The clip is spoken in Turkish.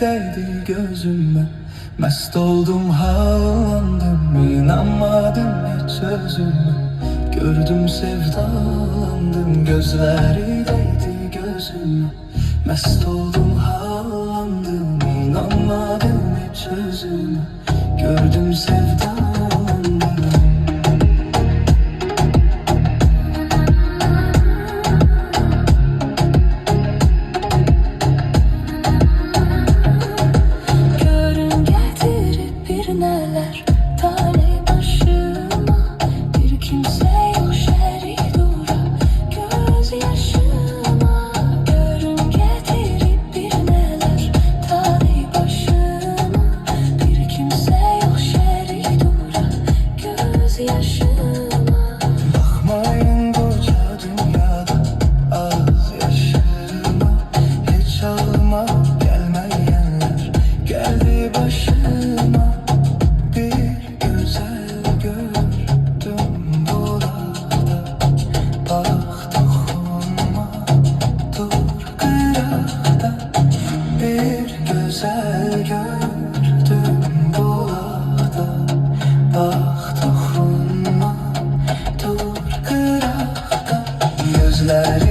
değdi gözüme. Mest oldum, havalandım, inanmadım hiç sözüme. Gördüm, sevdalandım, gözleri değdi gözüme. Mest oldum, havalandım, inanmadım hiç sözüme. Gördüm, sevdalandım. Görün getirip bir neler talih başıma. Bir kimse yok şerik dura göz yaşıma. Görün getirip bir neler talih başıma. Bir kimse yok şerik dura göz yaşıma. Bakmayın koca dünyada az yaşıma. Hiç ağlıma gelmeyenler geldi başıma. Bir güzel gördüm bulakta. Bak dokunma, dur kırakta. Bir güzel gördüm bulakta. Bak dokunma, dur kırakta. Gözler